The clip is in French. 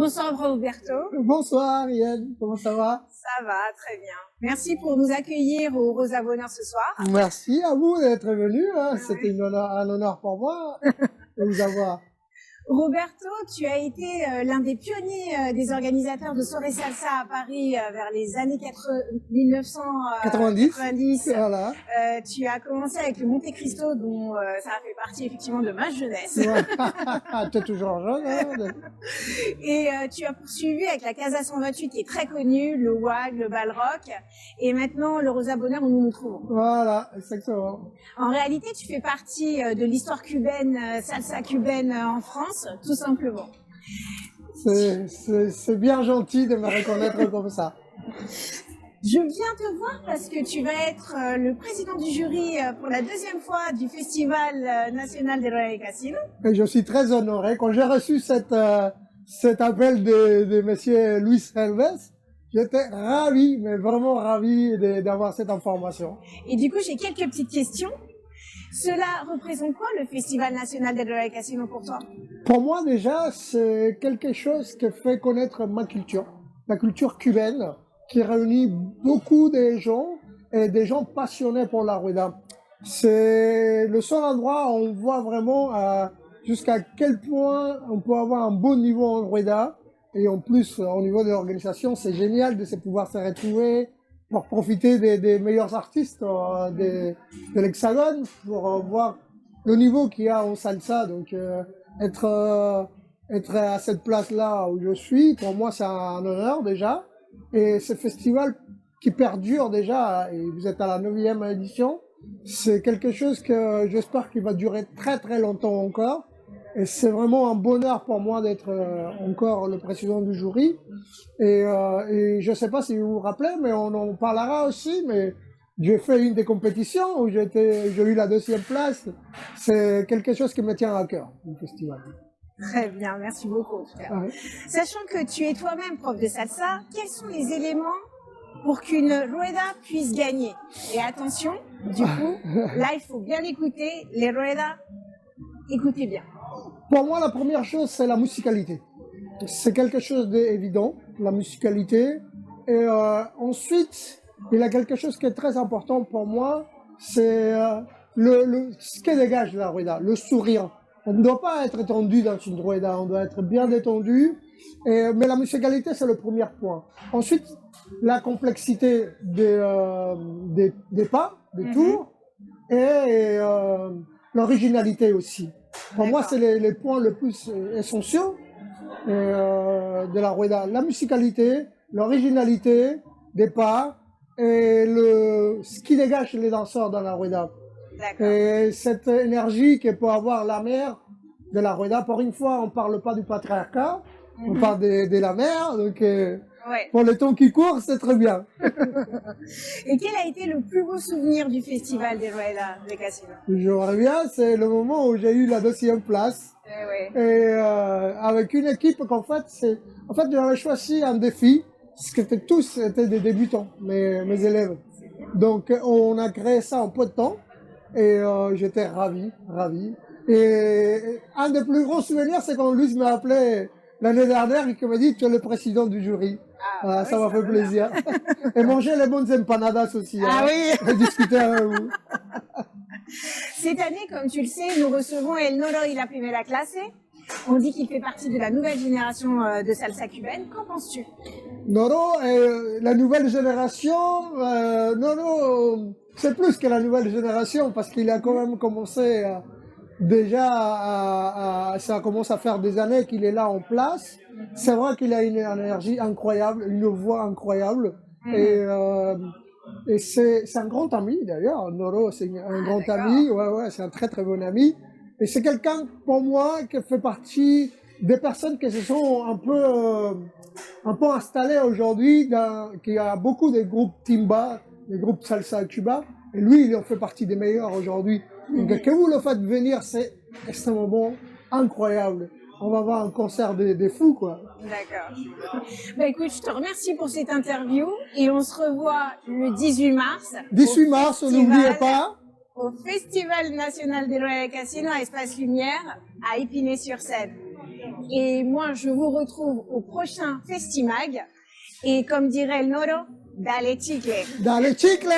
Bonsoir Roberto. Bonsoir Yann, comment ça va? Ça va, très bien. Merci pour nous accueillir au Rosa Bonheur ce soir. Merci à vous d'être venu, hein. Ah C'était oui. un honneur pour moi de vous avoir. Roberto, tu as été l'un des pionniers des organisateurs de Soirée Salsa à Paris vers les années 1990. Voilà. Tu as commencé avec le Monte Cristo, dont ça a fait partie effectivement de ma jeunesse. Ouais. T'es toujours jeune, hein. Et tu as poursuivi avec la Casa 128 qui est très connue, le WAG, le Bal Rock, et maintenant le Rosa Bonheur où nous nous trouvons. Voilà, exactement. En réalité, tu fais partie de l'histoire cubaine, salsa cubaine en France, tout simplement. C'est bien gentil de me reconnaître comme ça. Je viens te voir parce que tu vas être le président du jury pour la deuxième fois du Festival national des Ruedas y Casinos. Et je suis très honoré. Quand j'ai reçu cet appel de monsieur Luis Helves, j'étais ravi, mais vraiment ravi d'avoir cette information. Et du coup, j'ai quelques petites questions. Cela représente quoi le Festival national des Ruedas y Casinos pour toi? Pour moi, déjà, c'est quelque chose qui fait connaître ma culture, la culture cubaine, qui réunit beaucoup de gens et des gens passionnés pour la rueda. C'est le seul endroit où on voit vraiment jusqu'à quel point on peut avoir un bon niveau en rueda. Et en plus, au niveau de l'organisation, c'est génial de pouvoir se retrouver pour profiter des meilleurs artistes de l'Hexagone, pour voir le niveau qu'il y a en salsa. Donc, être à cette place-là où je suis, pour moi, c'est un honneur déjà. Et ce festival qui perdure déjà, et vous êtes à la 9e édition, c'est quelque chose que j'espère qu'il va durer très très longtemps encore. Et c'est vraiment un bonheur pour moi d'être encore le président du jury. Et je ne sais pas si vous vous rappelez, mais on en parlera aussi, mais j'ai fait une des compétitions où j'ai eu la 2e place. C'est quelque chose qui me tient à cœur, le festival. Très bien, merci beaucoup en tout cas. Ah oui. Sachant que tu es toi-même prof de salsa, quels sont les éléments pour qu'une rueda puisse gagner? Et attention, du coup, là il faut bien écouter les ruedas. Écoutez bien. Pour moi, la première chose, c'est la musicalité. C'est quelque chose d'évident, la musicalité. Et ensuite, il y a quelque chose qui est très important pour moi, c'est ce qui dégage la rueda, le sourire. On ne doit pas être tendu dans une rueda, on doit être bien détendu. Mais la musicalité, c'est le premier point. Ensuite, la complexité des pas, des tours, et l'originalité aussi. Pour moi, c'est les points les plus essentiels de la rueda. La musicalité, l'originalité des pas et ce qui dégage les danseurs dans la rueda. Et cette énergie que peut avoir la mère de la rueda. Pour une fois, on ne parle pas du patriarcat, on parle de la mère. Donc, pour le temps qui court, c'est très bien. Et quel a été le plus beau souvenir du festival des Ruedas y Casinos? Je reviens, c'est le moment où j'ai eu la 2e place. Et avec une équipe qu'en fait, j'avais choisi un défi, parce que tous étaient des débutants, mes élèves. Donc, on a créé ça en peu de temps. Et j'étais ravi. Et un des plus gros souvenirs, c'est quand Luis m'a appelé l'année dernière et qu'il m'a dit « Tu es le président du jury ». Ça m'a fait plaisir. Et manger les bonnes empanadas aussi. Oui. Et discuter avec vous. Cette année, comme tu le sais, nous recevons El Noro y la Primera Clase. On dit qu'il fait partie de la nouvelle génération de salsa cubaine. Qu'en penses-tu? Noro, la nouvelle génération, Noro, c'est plus que la nouvelle génération parce qu'il a quand même commencé ça commence à faire des années qu'il est là en place. C'est vrai qu'il a une énergie incroyable, une voix incroyable. Et c'est un grand ami d'ailleurs. Noro, c'est un grand ami. Ouais, c'est un très très bon ami. Et c'est quelqu'un pour moi qui fait partie des personnes qui se sont un peu installées aujourd'hui, qui a beaucoup de groupes timba, des groupes salsa à Cuba. Et lui, il en fait partie des meilleurs aujourd'hui. Donc, que vous le faites venir, c'est extrêmement bon, incroyable. On va avoir un concert des fous, quoi. D'accord. Bah écoute, je te remercie pour cette interview et on se revoit le 18 mars. 18 mars, n'oubliez pas. Au Festival national des Ruedas y Casinos à Espace Lumière à Épinay-sur-Seine. Et moi, je vous retrouve au prochain Festimag. Et comme dirait el Noro, dale chicle. Dale chicle!